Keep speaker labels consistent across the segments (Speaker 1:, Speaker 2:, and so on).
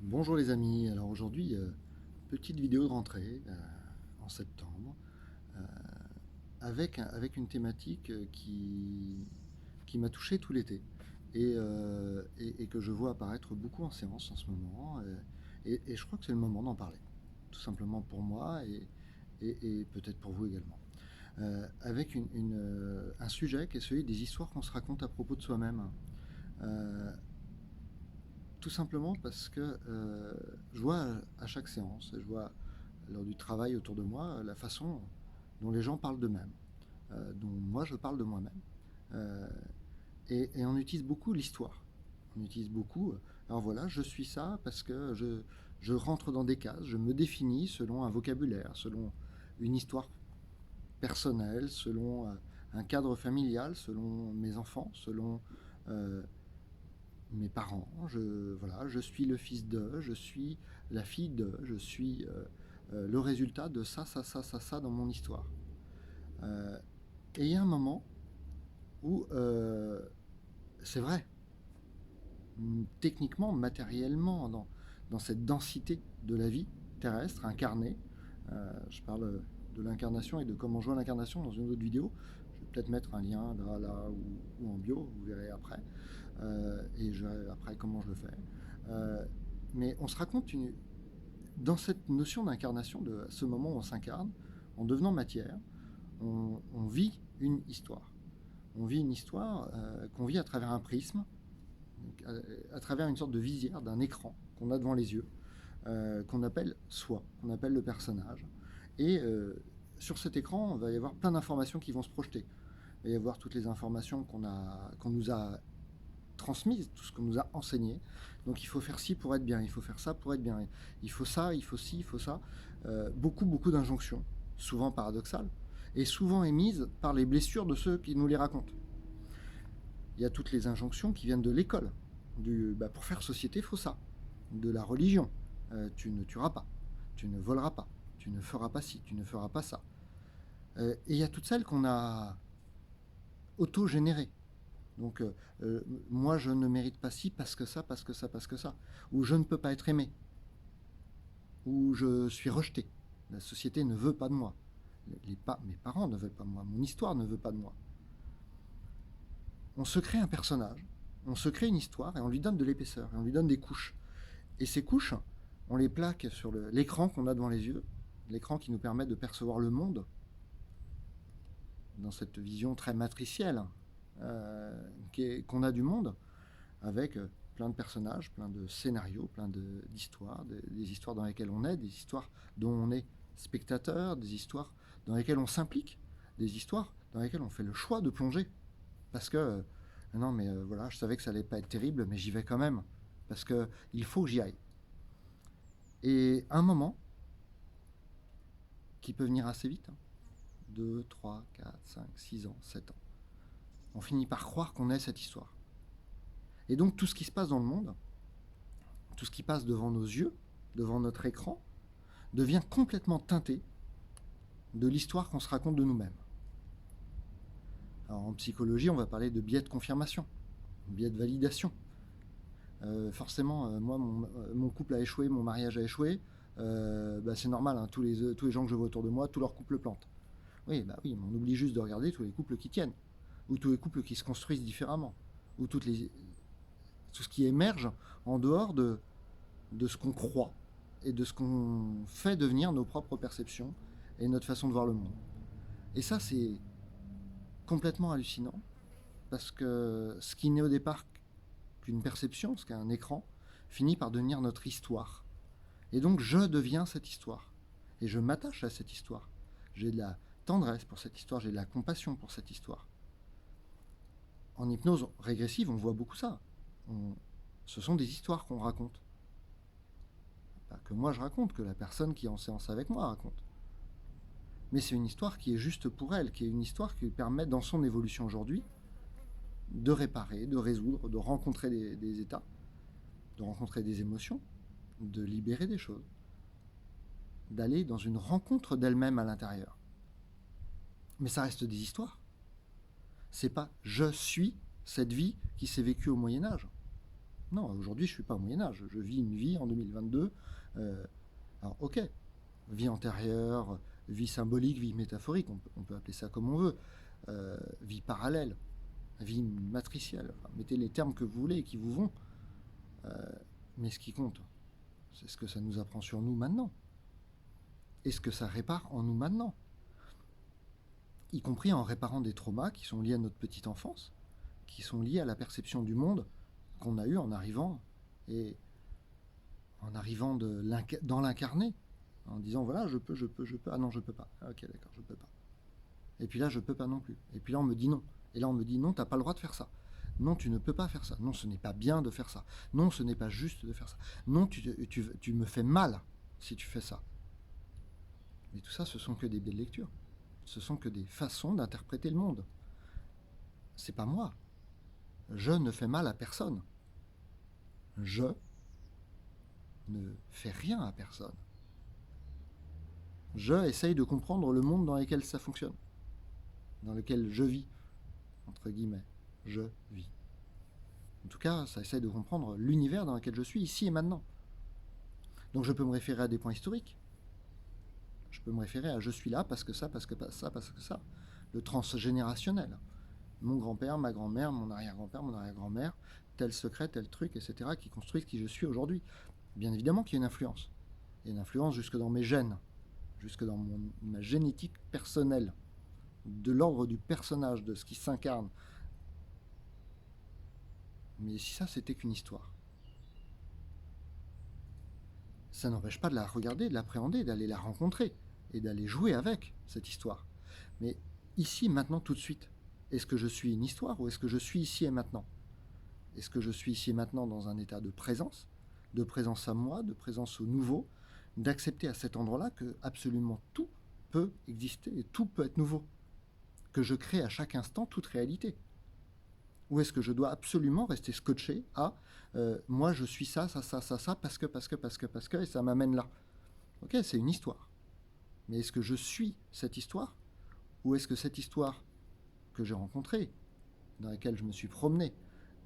Speaker 1: Bonjour les amis, alors aujourd'hui, petite vidéo de rentrée en septembre, euh, avec une thématique qui m'a touché tout l'été et que je vois apparaître beaucoup en séance en ce moment. Et je crois que c'est le moment d'en parler, tout simplement pour moi et peut-être pour vous également. Avec un sujet qui est celui des histoires qu'on se raconte à propos de soi-même. Euh, Tout simplement parce que je vois à chaque séance, je vois lors du travail autour de moi la façon dont les gens parlent d'eux-mêmes, dont moi je parle de moi-même. Euh, et on utilise beaucoup l'histoire. On utilise beaucoup, alors voilà, je suis ça parce que je rentre dans des cases, je me définis selon un vocabulaire, selon une histoire personnelle, selon un cadre familial, selon mes enfants, selon euh, mes parents, voilà, je suis le fils de, je suis la fille de, je suis le résultat de ça dans mon histoire. Euh, et il y a un moment où c'est vrai, techniquement, matériellement, dans cette densité de la vie terrestre, incarnée, je parle de l'incarnation et de comment jouer l'incarnation dans une autre vidéo. Je vais peut-être mettre un lien là ou en bio, vous verrez après. Et je verrai après comment je le fais. Euh, mais on se raconte dans cette notion d'incarnation, de ce moment où on s'incarne, en devenant matière, on vit une histoire. On vit une histoire qu'on vit à travers un prisme, à travers une sorte de visière d'un écran qu'on a devant les yeux, qu'on appelle soi, qu'on appelle le personnage. Et sur cet écran, il va y avoir plein d'informations qui vont se projeter. Il va y avoir toutes les informations qu'on nous a transmise, tout ce qu'on nous a enseigné. Donc il faut faire ci pour être bien, il faut faire ça pour être bien, il faut ça, il faut ci, il faut ça. Beaucoup d'injonctions, souvent paradoxales, et souvent émises par les blessures de ceux qui nous les racontent. Il y a toutes les injonctions qui viennent de l'école. Pour faire société, il faut ça. De la religion, tu ne tueras pas, tu ne voleras pas, tu ne feras pas ci, tu ne feras pas ça. Et il y a toutes celles qu'on a auto-générées. Donc, moi, je ne mérite pas ci parce que ça, parce que ça, parce que ça. Ou je ne peux pas être aimé. Ou je suis rejeté. La société ne veut pas de moi. Mes parents ne veulent pas de moi. Mon histoire ne veut pas de moi. On se crée un personnage, on se crée une histoire et on lui donne de l'épaisseur, et on lui donne des couches. Et ces couches, on les plaque sur l'écran qu'on a devant les yeux, l'écran qui nous permet de percevoir le monde dans cette vision très matricielle qu'on a du monde, avec plein de personnages, plein de scénarios, d'histoires, des histoires dans lesquelles on est, des histoires dont on est spectateur, des histoires dans lesquelles on s'implique, des histoires dans lesquelles on fait le choix de plonger. Parce que, non mais voilà, je savais que ça allait pas être terrible, mais j'y vais quand même. Parce que il faut que j'y aille. Et un moment, qui peut venir assez vite, 2, 3, 4, 5, 6 ans, 7 ans, on finit par croire qu'on est cette histoire. Et donc tout ce qui se passe dans le monde, tout ce qui passe devant nos yeux, devant notre écran, devient complètement teinté de l'histoire qu'on se raconte de nous-mêmes. Alors en psychologie, on va parler de biais de confirmation, biais de validation. Forcément, moi, mon couple a échoué, mon mariage a échoué. C'est normal, hein, tous les gens que je vois autour de moi, tous leurs couples plantent. Oui, mais on oublie juste de regarder tous les couples qui tiennent, ou tous les couples qui se construisent différemment, ou tout ce qui émerge en dehors de ce qu'on croit et de ce qu'on fait devenir nos propres perceptions et notre façon de voir le monde. Et ça, c'est complètement hallucinant, parce que ce qui n'est au départ qu'une perception, ce qu'est un écran, finit par devenir notre histoire. Et donc je deviens cette histoire. Et je m'attache à cette histoire. J'ai de la tendresse pour cette histoire, j'ai de la compassion pour cette histoire. En hypnose régressive, on voit beaucoup ça. Ce sont des histoires qu'on raconte. Pas que moi je raconte, que la personne qui est en séance avec moi raconte. Mais c'est une histoire qui est juste pour elle, qui est une histoire qui lui permet, dans son évolution aujourd'hui, de réparer, de résoudre, de rencontrer des états, de rencontrer des émotions, de libérer des choses, d'aller dans une rencontre d'elle-même à l'intérieur. Mais ça reste des histoires. C'est pas je suis cette vie qui s'est vécue au Moyen-Âge. Non, aujourd'hui, je ne suis pas au Moyen-Âge. Je vis une vie en 2022. Alors, ok, vie antérieure, vie symbolique, vie métaphorique, on peut appeler ça comme on veut. Vie parallèle, vie matricielle. Enfin, mettez les termes que vous voulez et qui vous vont. Mais ce qui compte, c'est ce que ça nous apprend sur nous maintenant. Et ce que ça répare en nous maintenant. Y compris en réparant des traumas qui sont liés à notre petite enfance, qui sont liés à la perception du monde qu'on a eu en arrivant dans l'incarné, en disant voilà, je peux, ah non, je peux pas, ok, d'accord, je peux pas. Et puis là, je peux pas non plus. Et puis là, on me dit non. Et là, on me dit non, t'as pas le droit de faire ça. Non, tu ne peux pas faire ça. Non, ce n'est pas bien de faire ça. Non, ce n'est pas juste de faire ça. Non, tu me fais mal si tu fais ça. Mais tout ça, ce sont que des belles lectures. Ce sont que des façons d'interpréter le monde. C'est pas moi. Je ne fais mal à personne. Je ne fais rien à personne. Je essaye de comprendre le monde dans lequel ça fonctionne. Dans lequel je vis. Entre guillemets. Je vis. En tout cas, ça essaye de comprendre l'univers dans lequel je suis, ici et maintenant. Donc je peux me référer à des points historiques. Je peux me référer à je suis là parce que ça, parce que ça, parce que ça. Le transgénérationnel. Mon grand-père, ma grand-mère, mon arrière-grand-père, mon arrière-grand-mère, tel secret, tel truc, etc., qui construisent qui je suis aujourd'hui. Bien évidemment qu'il y a une influence. Il y a une influence jusque dans mes gènes, jusque dans ma génétique personnelle, de l'ordre du personnage, de ce qui s'incarne. Mais si ça, c'était qu'une histoire, ça n'empêche pas de la regarder, de l'appréhender, d'aller la rencontrer et d'aller jouer avec cette histoire. Mais ici, maintenant, tout de suite, est-ce que je suis une histoire ou est-ce que je suis ici et maintenant? Est-ce que je suis ici et maintenant dans un état de présence à moi, de présence au nouveau, d'accepter à cet endroit-là que absolument tout peut exister et tout peut être nouveau, que je crée à chaque instant toute réalité? Ou est-ce que je dois absolument rester scotché à moi je suis ça, parce que, et ça m'amène là? Ok, c'est une histoire. Mais est-ce que je suis cette histoire? Ou est-ce que cette histoire que j'ai rencontrée, dans laquelle je me suis promené,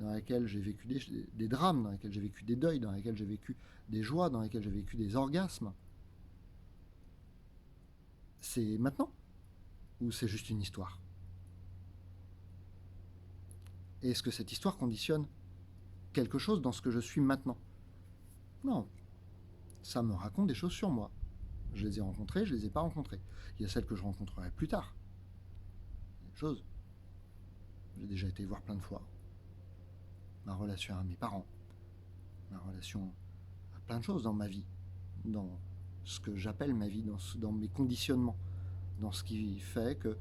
Speaker 1: dans laquelle j'ai vécu des drames, dans laquelle j'ai vécu des deuils, dans laquelle j'ai vécu des joies, dans laquelle j'ai vécu des orgasmes, c'est maintenant? Ou c'est juste une histoire? Et est-ce que cette histoire conditionne quelque chose dans ce que je suis maintenant? Non. Ça me raconte des choses sur moi. Je les ai rencontrées, je les ai pas rencontrées. Il y a celles que je rencontrerai plus tard. Des choses. J'ai déjà été voir plein de fois. Ma relation à mes parents. Ma relation à plein de choses dans ma vie. Dans ce que j'appelle ma vie, dans mes conditionnements. Dans ce qui fait que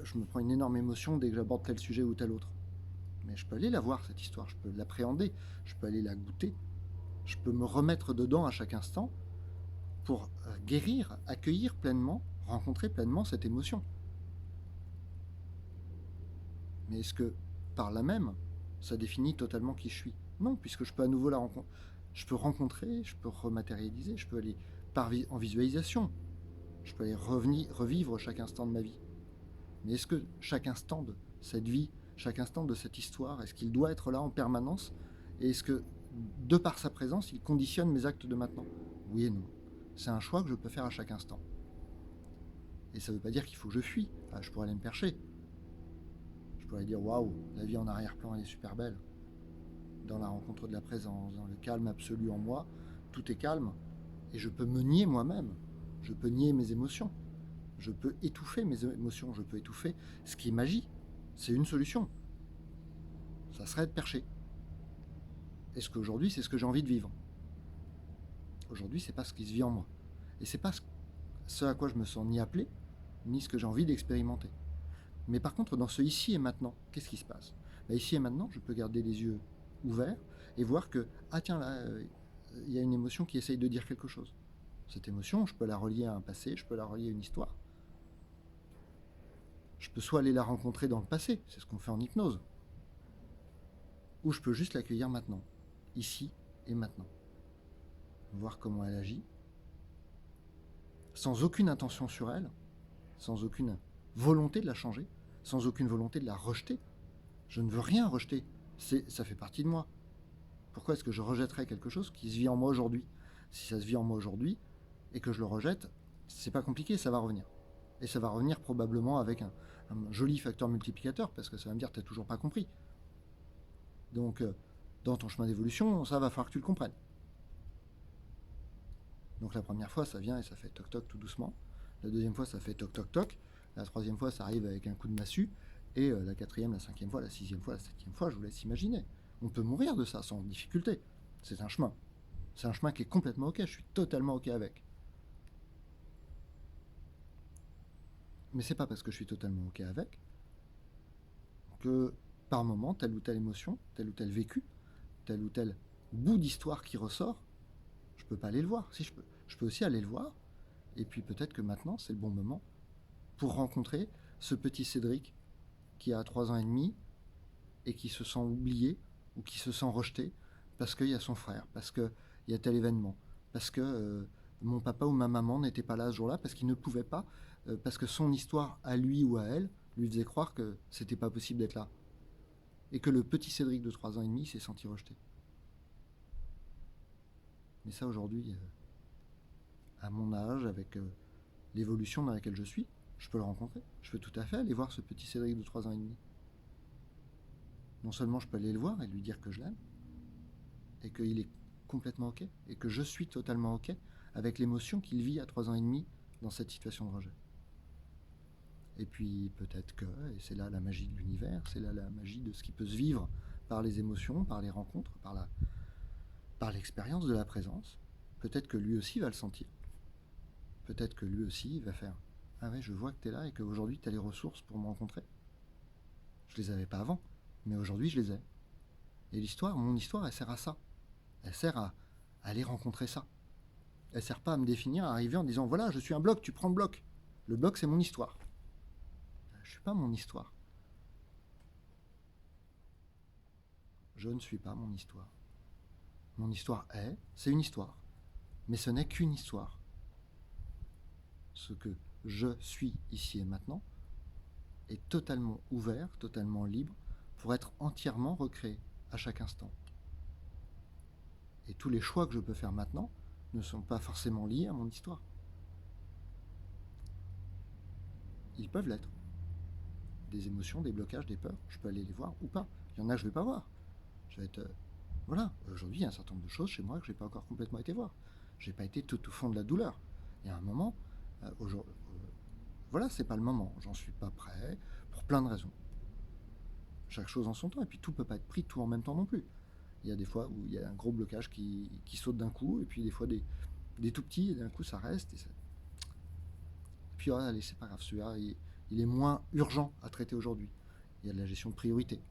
Speaker 1: je me prends une énorme émotion dès que j'aborde tel sujet ou tel autre. Mais je peux aller la voir, cette histoire. Je peux l'appréhender. Je peux aller la goûter. Je peux me remettre dedans à chaque instant pour guérir, accueillir pleinement, rencontrer pleinement cette émotion. Mais est-ce que, par là même, ça définit totalement qui je suis? Non, puisque je peux à nouveau la rencontrer. Je peux rencontrer, je peux rematérialiser, je peux aller en visualisation. Je peux aller revivre chaque instant de ma vie. Mais est-ce que chaque instant de cette vie, chaque instant de cette histoire, est-ce qu'il doit être là en permanence? Et est-ce que, de par sa présence, il conditionne mes actes de maintenant? Oui et non. C'est un choix que je peux faire à chaque instant. Et ça ne veut pas dire qu'il faut que je fuis. Je pourrais aller me percher. Je pourrais dire waouh, la vie en arrière-plan elle est super belle. Dans la rencontre de la présence, dans le calme absolu en moi, tout est calme. Et je peux me nier moi-même. Je peux nier mes émotions. Je peux étouffer mes émotions. Je peux étouffer ce qui est magie. C'est une solution. Ça serait de percher. Est-ce qu'aujourd'hui, c'est ce que j'ai envie de vivre? Aujourd'hui, c'est pas ce qui se vit en moi. Et c'est pas ce à quoi je me sens ni appelé, ni ce que j'ai envie d'expérimenter. Mais par contre, dans ce ici et maintenant, qu'est-ce qui se passe? Ici et maintenant, je peux garder les yeux ouverts et voir que, tiens, là, il y a une émotion qui essaye de dire quelque chose. Cette émotion, je peux la relier à un passé, je peux la relier à une histoire. Je peux soit aller la rencontrer dans le passé, c'est ce qu'on fait en hypnose, ou je peux juste l'accueillir maintenant, ici et maintenant. Voir comment elle agit, sans aucune intention sur elle, sans aucune volonté de la changer, sans aucune volonté de la rejeter. Je ne veux rien rejeter, ça fait partie de moi. Pourquoi est-ce que je rejetterais quelque chose qui se vit en moi aujourd'hui? Si ça se vit en moi aujourd'hui et que je le rejette, c'est pas compliqué, ça va revenir. Et ça va revenir probablement avec un joli facteur multiplicateur, parce que ça va me dire, t'as toujours pas compris. Donc, dans ton chemin d'évolution, ça va falloir que tu le comprennes. Donc la première fois, ça vient et ça fait toc toc tout doucement. La deuxième fois, ça fait toc toc toc. La troisième fois, ça arrive avec un coup de massue. Et la quatrième, la cinquième fois, la sixième fois, la septième fois, je vous laisse imaginer. On peut mourir de ça sans difficulté. C'est un chemin. C'est un chemin qui est complètement ok. Je suis totalement ok avec. Mais c'est pas parce que je suis totalement ok avec que par moment, telle ou telle émotion, tel ou tel vécu, tel ou tel bout d'histoire qui ressort, je peux pas aller le voir. Si je peux aussi aller le voir. Et puis peut-être que maintenant, c'est le bon moment pour rencontrer ce petit Cédric qui a 3 ans et demi et qui se sent oublié ou qui se sent rejeté parce qu'il y a son frère, parce qu'il y a tel événement, parce que mon papa ou ma maman n'était pas là ce jour-là, parce qu'il ne pouvait pas, parce que son histoire à lui ou à elle lui faisait croire que c'était pas possible d'être là. Et que le petit Cédric de 3 ans et demi s'est senti rejeté. Mais ça aujourd'hui, à mon âge, avec l'évolution dans laquelle je suis, je peux le rencontrer. Je peux tout à fait aller voir ce petit Cédric de 3 ans et demi. Non seulement je peux aller le voir et lui dire que je l'aime, et qu'il est complètement ok, et que je suis totalement ok avec l'émotion qu'il vit à 3 ans et demi dans cette situation de rejet. Et puis peut-être que, et c'est là la magie de l'univers, c'est là la magie de ce qui peut se vivre par les émotions, par les rencontres, par l'expérience de la présence, peut-être que lui aussi va le sentir. Peut-être que lui aussi va faire « Ah ouais, je vois que tu es là et qu'aujourd'hui tu as les ressources pour me rencontrer. Je les avais pas avant, mais aujourd'hui je les ai. » Et l'histoire, mon histoire, elle sert à ça. Elle sert à aller rencontrer ça. Elle sert pas à me définir, à arriver en disant « Voilà, je suis un bloc, tu prends le bloc. Le bloc, c'est mon histoire. » Je suis pas mon histoire. Je ne suis pas mon histoire. Mon histoire c'est une histoire. Mais ce n'est qu'une histoire. Ce que je suis ici et maintenant est totalement ouvert, totalement libre, pour être entièrement recréé à chaque instant. Et tous les choix que je peux faire maintenant ne sont pas forcément liés à mon histoire. Ils peuvent l'être. Des émotions, des blocages, des peurs, je peux aller les voir ou pas. Il y en a que je ne vais pas voir. Je vais être... voilà, aujourd'hui, il y a un certain nombre de choses chez moi que je n'ai pas encore complètement été voir. Je n'ai pas été tout au fond de la douleur. Il y a un moment, voilà, c'est pas le moment. J'en suis pas prêt, pour plein de raisons. Chaque chose en son temps, et puis tout peut pas être pris tout en même temps non plus. Il y a des fois où il y a un gros blocage qui saute d'un coup, et puis des fois des tout petits, et d'un coup ça reste. Et puis allez, c'est pas grave, celui-là, il est moins urgent à traiter aujourd'hui. Il y a de la gestion de priorité.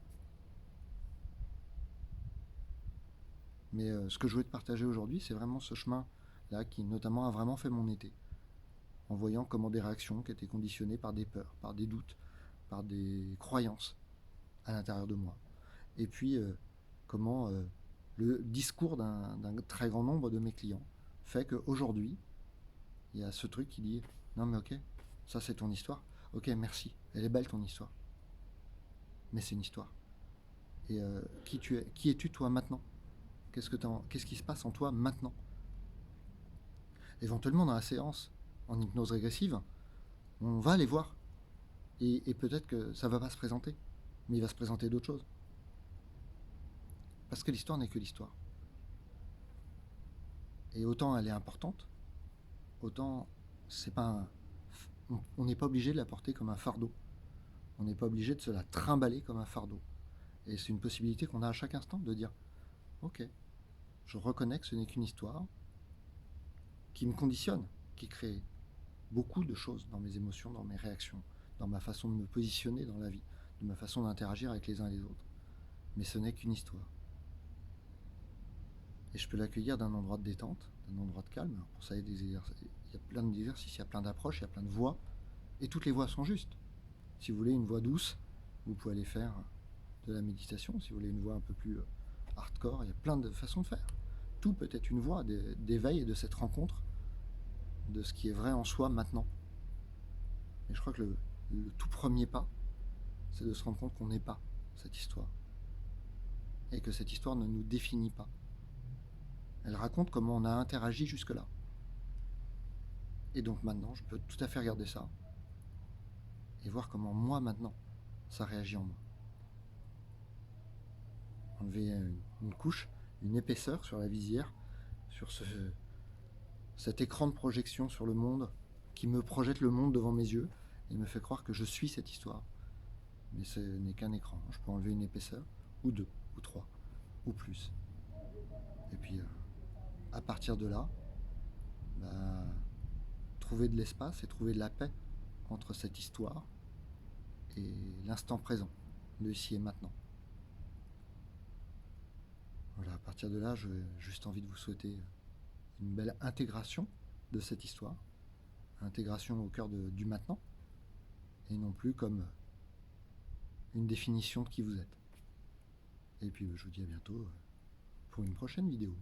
Speaker 1: Mais ce que je voulais te partager aujourd'hui, c'est vraiment ce chemin-là qui notamment a vraiment fait mon été. En voyant comment des réactions qui étaient conditionnées par des peurs, par des doutes, par des croyances à l'intérieur de moi. Et puis comment le discours d'un très grand nombre de mes clients fait qu'aujourd'hui, il y a ce truc qui dit « Non mais ok, ça c'est ton histoire. Ok, merci, elle est belle ton histoire. Mais c'est une histoire. Et qui es-tu toi maintenant ? Qu'est-ce qui se passe en toi maintenant ? Éventuellement dans la séance, en hypnose régressive, on va aller voir. Et peut-être que ça ne va pas se présenter, mais il va se présenter d'autres choses. Parce que l'histoire n'est que l'histoire. Et autant elle est importante, autant c'est pas on n'est pas obligé de la porter comme un fardeau. On n'est pas obligé de se la trimballer comme un fardeau. Et c'est une possibilité qu'on a à chaque instant de dire « Ok, je reconnais que ce n'est qu'une histoire qui me conditionne, qui crée beaucoup de choses dans mes émotions, dans mes réactions, dans ma façon de me positionner dans la vie, de ma façon d'interagir avec les uns et les autres. Mais ce n'est qu'une histoire. Et je peux l'accueillir d'un endroit de détente, d'un endroit de calme. Alors pour ça, il y a plein d'exercices, il y a plein d'approches, il y a plein de voies. Et toutes les voies sont justes. Si vous voulez une voie douce, vous pouvez aller faire de la méditation. Si vous voulez une voie un peu plus hardcore, il y a plein de façons de faire. Tout peut être une voie d'éveil et de cette rencontre de ce qui est vrai en soi maintenant. Et je crois que le tout premier pas, c'est de se rendre compte qu'on n'est pas cette histoire. et que cette histoire ne nous définit pas. Elle raconte comment on a interagi jusque-là. Et donc maintenant, je peux tout à fait regarder ça et voir comment moi, maintenant, ça réagit en moi. Enlever une couche, une épaisseur sur la visière, sur cet écran de projection sur le monde qui me projette le monde devant mes yeux et me fait croire que je suis cette histoire. Mais ce n'est qu'un écran. Je peux enlever une épaisseur, ou deux, ou trois, ou plus. Et puis, à partir de là, trouver de l'espace et trouver de la paix entre cette histoire et l'instant présent, le ici et maintenant. Voilà, à partir de là, j'ai juste envie de vous souhaiter une belle intégration de cette histoire, intégration au cœur du maintenant, et non plus comme une définition de qui vous êtes. Et puis je vous dis à bientôt pour une prochaine vidéo.